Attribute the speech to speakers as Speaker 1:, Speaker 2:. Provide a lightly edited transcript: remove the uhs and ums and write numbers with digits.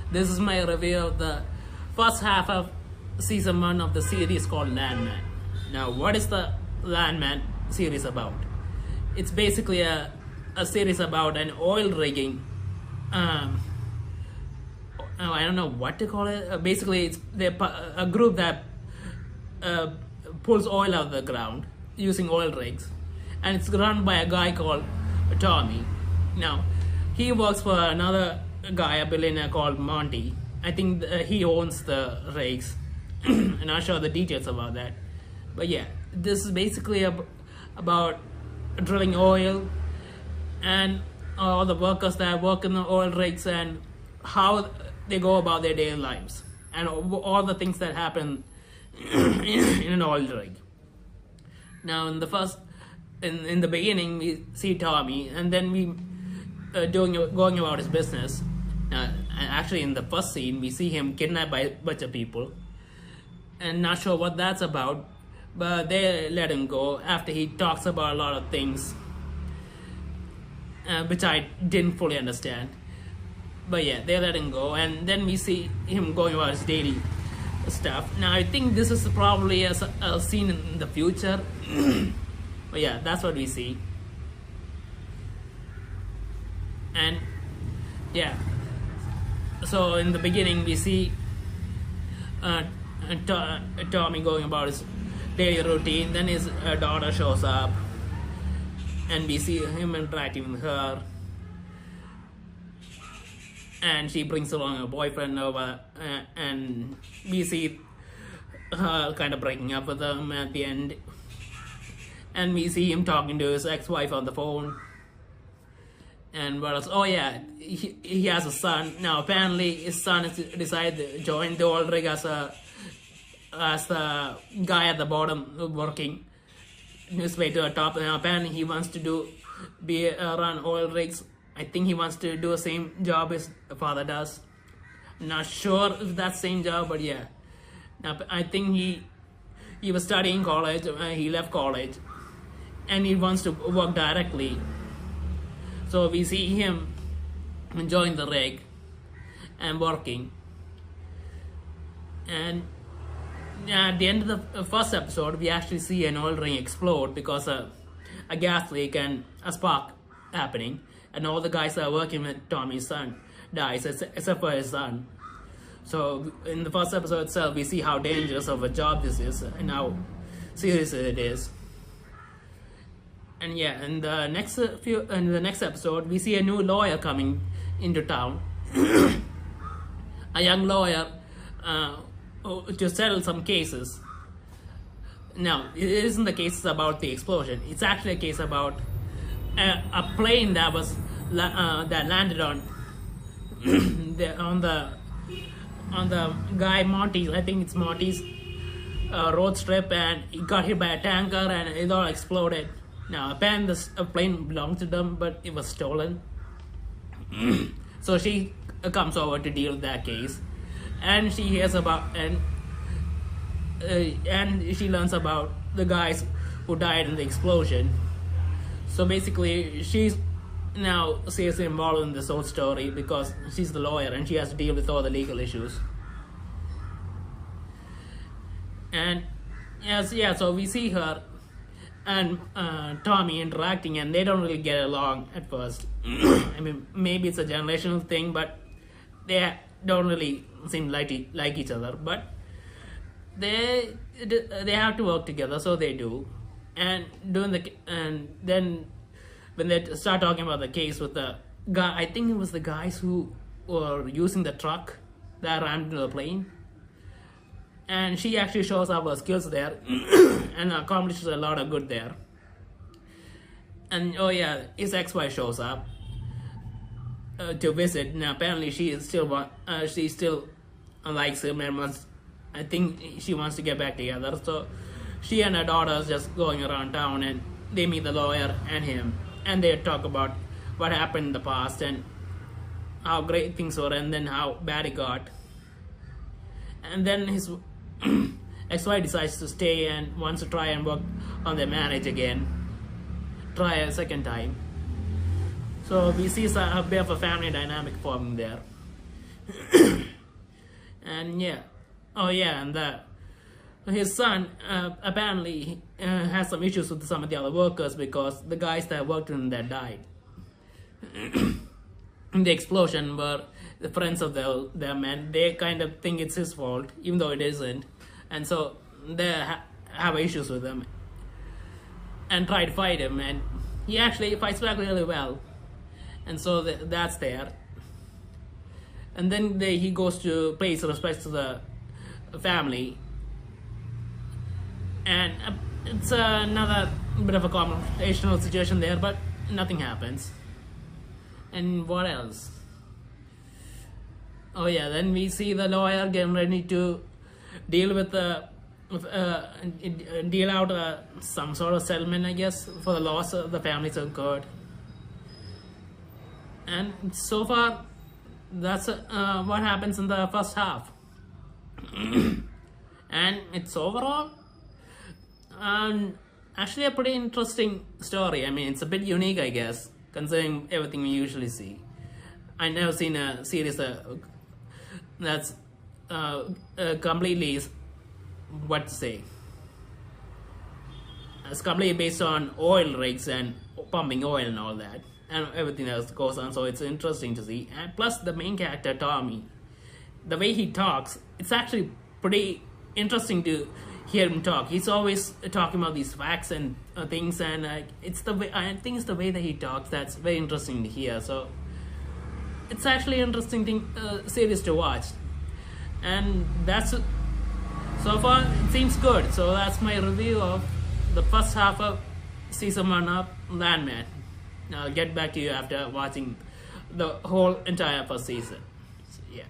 Speaker 1: This is my review of the first half of season 1 of the series called Landman. Now, what is the Landman series about? It's basically a series about an oil rigging. I don't know what to call it. Basically, it's a group that pulls oil out of the ground using oil rigs, and it's run by a guy called Tommy. Now, he works for another guy, a billionaire called Monty. I think he owns the rigs. I'm not sure the details about that, but yeah, this is basically about drilling oil and all the workers that work in the oil rigs and how they go about their daily lives and all the things that happen in an oil rig. Now, in the beginning, we see Tommy, and then we going about his business. Actually, in the first scene, we see him kidnapped by a bunch of people, and not sure what that's about, but they let him go after he talks about a lot of things, which I didn't fully understand. But yeah, they let him go, and then we see him going about his daily stuff. Now, I think this is probably a scene in the future, but yeah, that's what we see. And yeah, so in the beginning we see Tommy going about his daily routine. Then his daughter shows up, and we see him interacting with her, and she brings along her boyfriend over, and we see her kind of breaking up with him at the end, and we see him talking to his ex-wife on the phone. And what else? Oh yeah, he has a son. Now apparently his son has decided to join the oil rig as the guy at the bottom working his way to the top. Now apparently he wants to run oil rigs. I think he wants to do the same job his father does. Not sure if that's the same job, but yeah. Now I think he was studying college. He left college, and he wants to work directly. So we see him enjoying the rig and working. And at the end of the first episode, we actually see an oil rig explode because of a gas leak and a spark happening. And all the guys that are working with Tommy's son dies, except for his son. So in the first episode itself, we see how dangerous of a job this is and how serious it is. And yeah, in the next episode, we see a new lawyer coming into town, a young lawyer to settle some cases. Now, it isn't the case about the explosion. It's actually a case about a plane that was that landed on the guy Monty's. I think it's Monty's road strip, and he got hit by a tanker, and it all exploded. Now, apparently this plane belonged to them, but it was stolen. So she comes over to deal with that case, and she hears about and she learns about the guys who died in the explosion. So basically, she's now seriously involved in this whole story because she's the lawyer and she has to deal with all the legal issues. And yes, yeah, so we see her and Tommy interacting, and they don't really get along at first. I mean, maybe it's a generational thing, but they don't really seem like each other. But they have to work together, so they do. And then when they start talking about the case with the guy, I think it was the guys who were using the truck that ran into the plane. And she actually shows off her skills there and accomplishes a lot of good there. And oh yeah, his ex-wife shows up to visit. Now apparently she still likes him and I think she wants to get back together. So she and her daughter is just going around town, and they meet the lawyer and him, and they talk about what happened in the past and how great things were and then how bad it got. And then his ex-wife decides to stay and wants to try and work on their marriage again. Try a second time. So we see a bit of a family dynamic forming there. And yeah, oh yeah, and his son apparently has some issues with some of the other workers because the guys that worked in there died in the explosion were the friends of their man. They kind of think it's his fault, even though it isn't, and so they have issues with him and try to fight him, and he actually fights back really well, and so that's there. And then he goes to pay his respects to the family, and it's another bit of a confrontational situation there, but nothing happens. And what else? Oh yeah, then we see the lawyer getting ready to deal with deal out some sort of settlement, I guess, for the loss the families incurred. And so far, that's what happens in the first half. And it's overall actually a pretty interesting story. I mean, it's a bit unique, I guess, considering everything we usually see. I've never seen a series that's completely, what to say, it's completely based on oil rigs and pumping oil and all that, and everything else goes on. So it's interesting to see. And plus the main character Tommy, the way he talks, it's actually pretty interesting to hear him talk. He's always talking about these facts and things, and it's the way, I think it's the way that he talks that's very interesting to hear. So it's actually an interesting thing series to watch, and that's so far it seems good. So that's my review of the first half of season 1 of Landman. I'll get back to you after watching the whole entire first season. So, yeah.